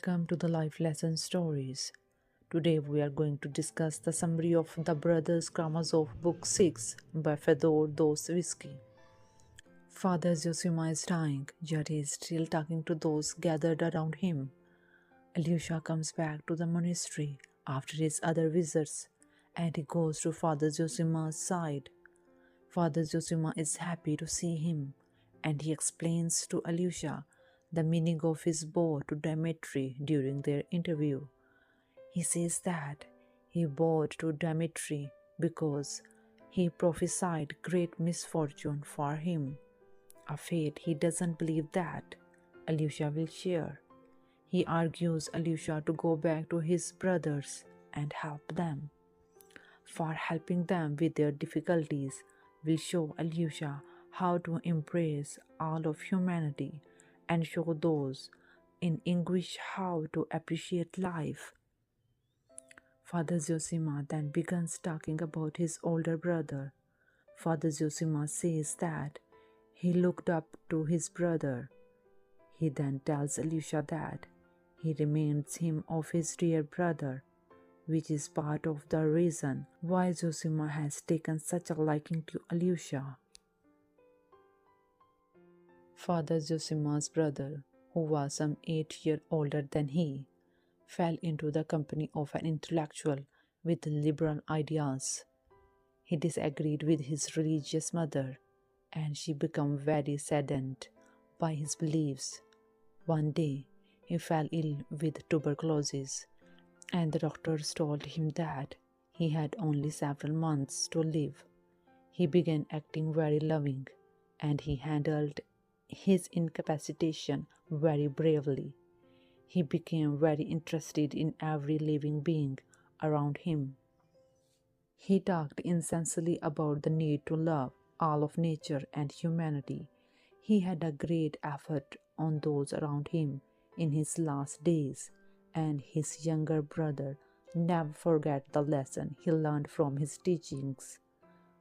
Welcome to the Life Lesson Stories. Today we are going to discuss the summary of the Brothers Karamazov Book 6 by Fyodor Dostoevsky. Father Zosima is dying, yet he is still talking to those gathered around him. Alyosha comes back to the monastery after his other visits and he goes to Father Zosima's side. Father Zosima is happy to see him and he explains to Alyosha the meaning of his bow to Dmitri during their interview. He says that he bowed to Dmitri because he prophesied great misfortune for him, a fate he doesn't believe that Alyosha will share. He argues Alyosha to go back to his brothers and help them. For helping them with their difficulties will show Alyosha how to embrace all of humanity and show those in anguish how to appreciate life. Father Zosima then begins talking about his older brother. Father Zosima says that he looked up to his brother. He then tells Alyosha that he reminds him of his dear brother, which is part of the reason why Zosima has taken such a liking to Alyosha. Father Zosima's brother, who was some 8 years older than he, fell into the company of an intellectual with liberal ideas. He disagreed with his religious mother, and she became very saddened by his beliefs. One day, he fell ill with tuberculosis, and the doctors told him that he had only several months to live. He began acting very loving, and he handled his incapacitation very bravely. He became very interested in every living being around him. He talked incessantly about the need to love all of nature and humanity. He had a great effort on those around him in his last days, and his younger brother never forgot the lesson he learned from his teachings.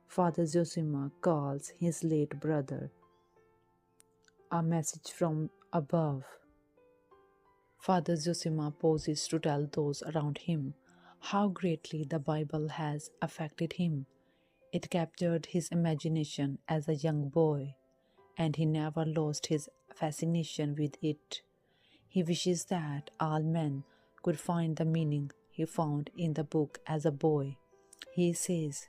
Father Zosima calls his late brother a message from above. Father Zosima pauses to tell those around him how greatly the Bible has affected him. It captured his imagination as a young boy, and he never lost his fascination with it. He wishes that all men could find the meaning he found in the book as a boy. He says,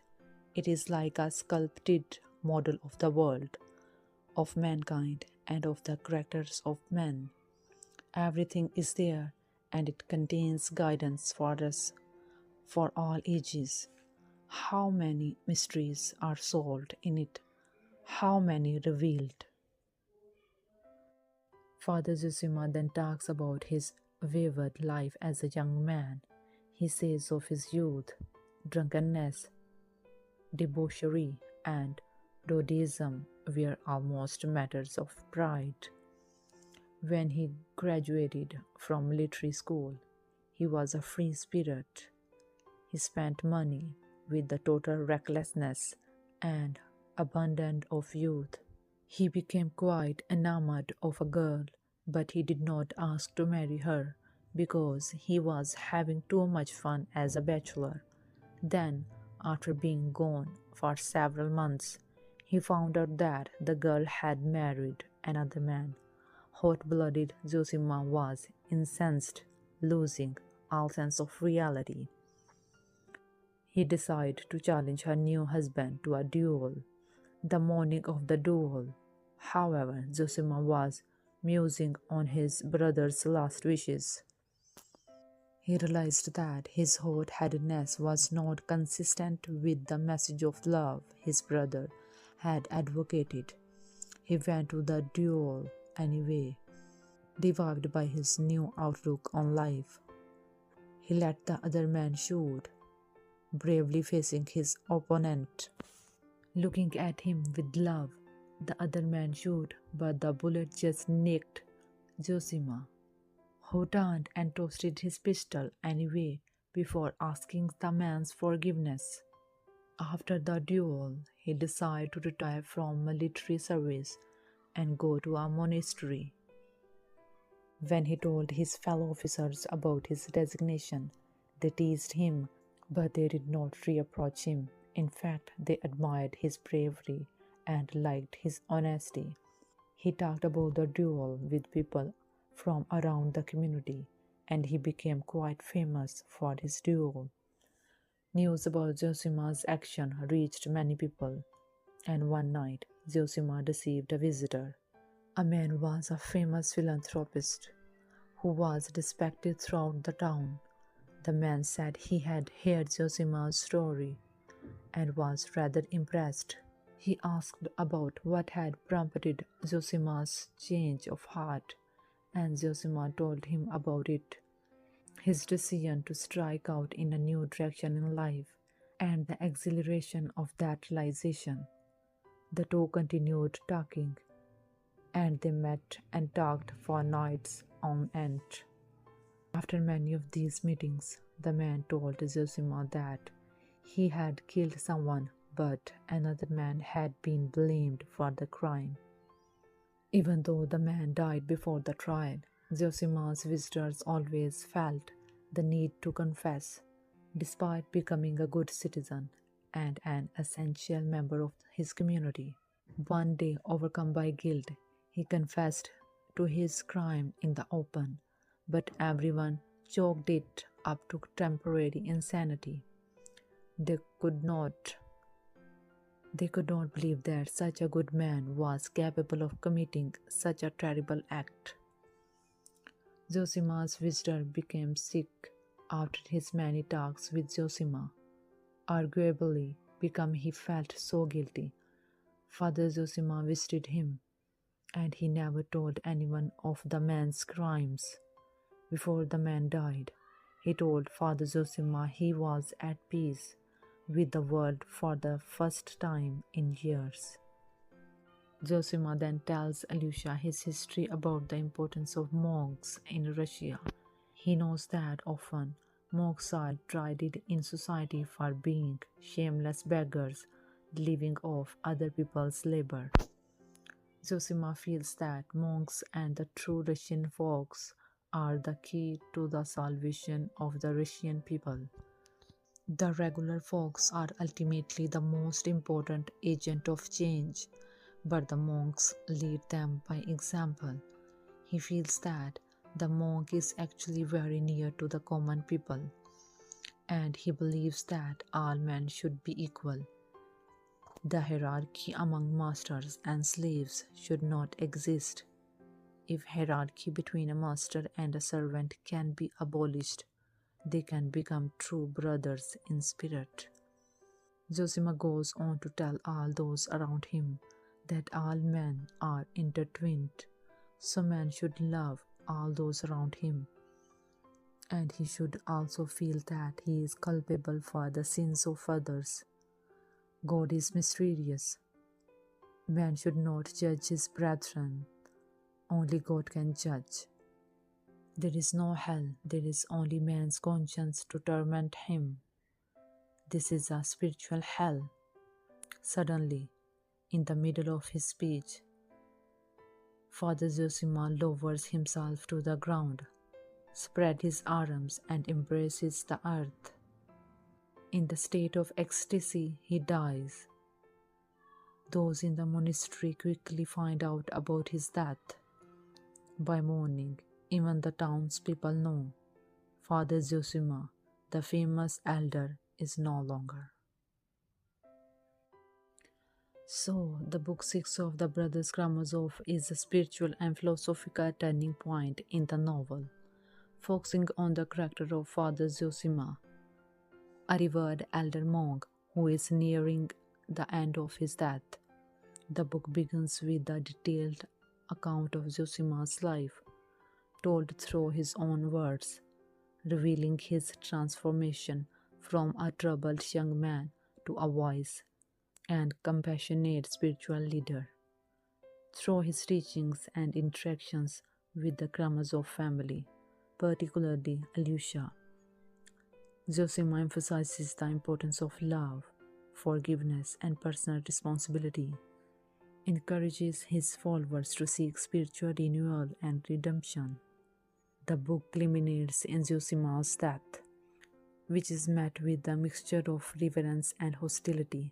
"It is like a sculpted model of the world, of mankind, and of the characters of men. Everything is there, and it contains guidance for us for all ages. How many mysteries are solved in it, how many revealed." Father Zosima then talks about his wayward life as a young man. He says of his youth, drunkenness, debauchery, and dodism were almost matters of pride. When he graduated from military school, he was a free spirit. He spent money with the total recklessness and abandon of youth. He became quite enamored of a girl, but he did not ask to marry her because he was having too much fun as a bachelor. Then, after being gone for several months, he found out that the girl had married another man. Hot-blooded Zosima was incensed, losing all sense of reality. He decided to challenge her new husband to a duel. The morning of the duel, however, Zosima was musing on his brother's last wishes. He realized that his hot-headedness was not consistent with the message of love his brother had advocated. He went to the duel anyway, revived by his new outlook on life. He let the other man shoot, bravely facing his opponent. Looking at him with love, the other man shot, but the bullet just nicked Zosima, who turned and toasted his pistol anyway before asking the man's forgiveness. After the duel, he decided to retire from military service and go to a monastery. When he told his fellow officers about his designation, they teased him, but they did not reproach him. In fact, they admired his bravery and liked his honesty. He talked about the duel with people from around the community, and he became quite famous for his duel. News about Zosima's action reached many people, and one night Zosima received a visitor. A man was a famous philanthropist who was respected throughout the town. The man said he had heard Zosima's story and was rather impressed. He asked about what had prompted Zosima's change of heart, and Zosima told him about it, his decision to strike out in a new direction in life, and the exhilaration of that realization. The two continued talking, and they met and talked for nights on end. After many of these meetings, the man told Zosima that he had killed someone, but another man had been blamed for the crime. Even though the man died before the trial, Zosima's visitors always felt the need to confess, despite becoming a good citizen and an essential member of his community. One day, overcome by guilt, he confessed to his crime in the open, but everyone chalked it up to temporary insanity. They could not they could not believe that such a good man was capable of committing such a terrible act. Zosima's visitor became sick after his many talks with Zosima. Arguably, because he felt so guilty, Father Zosima visited him, and he never told anyone of the man's crimes. Before the man died, he told Father Zosima he was at peace with the world for the first time in years. Zosima then tells Alyosha his history about the importance of monks in Russia. He knows that often monks are treated in society for being shameless beggars living off other people's labor. Zosima feels that monks and the true Russian folks are the key to the salvation of the Russian people. The regular folks are ultimately the most important agent of change, but the monks lead them by example. He feels that the monk is actually very near to the common people, and he believes that all men should be equal. The hierarchy among masters and slaves should not exist. If hierarchy between a master and a servant can be abolished, they can become true brothers in spirit. Zosima goes on to tell all those around him that all men are intertwined, so man should love all those around him, and he should also feel that he is culpable for the sins of others. God is mysterious. Man should not judge his brethren. Only God can judge. There is no hell, there is only man's conscience to torment him. This is a spiritual hell. Suddenly, in the middle of his speech, Father Zosima lowers himself to the ground, spread his arms and embraces the earth. In the state of ecstasy, he dies. Those in the monastery quickly find out about his death. By morning, even the townspeople know Father Zosima, the famous elder, is no longer. So, the book 6 of the Brothers Karamazov is a spiritual and philosophical turning point in the novel, focusing on the character of Father Zosima, a revered elder monk who is nearing the end of his death. The book begins with a detailed account of Zosima's life, told through his own words, revealing his transformation from a troubled young man to a wise and compassionate spiritual leader. Through his teachings and interactions with the Karamazov family, particularly Alyosha, Zosima emphasizes the importance of love, forgiveness, and personal responsibility, encourages his followers to seek spiritual renewal and redemption, The book culminates in Zosima's death, which is met with a mixture of reverence and hostility,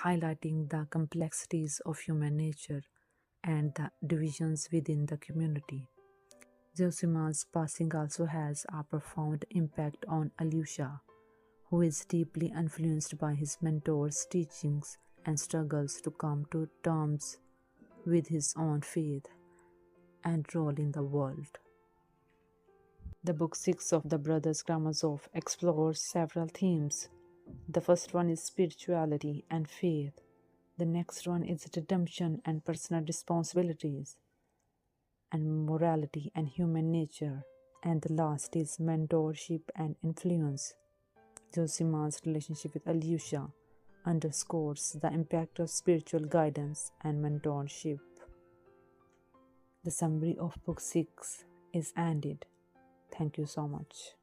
highlighting the complexities of human nature and the divisions within the community. Zosima's passing also has a profound impact on Alyosha, who is deeply influenced by his mentor's teachings and struggles to come to terms with his own faith and role in the world. The book 6 of the Brothers Karamazov explores several themes. The first one is spirituality and faith. The next one is redemption and personal responsibilities, and morality and human nature. And the last is mentorship and influence. Zosima's relationship with Alyosha underscores the impact of spiritual guidance and mentorship. The summary of Book 6 is ended. Thank you so much.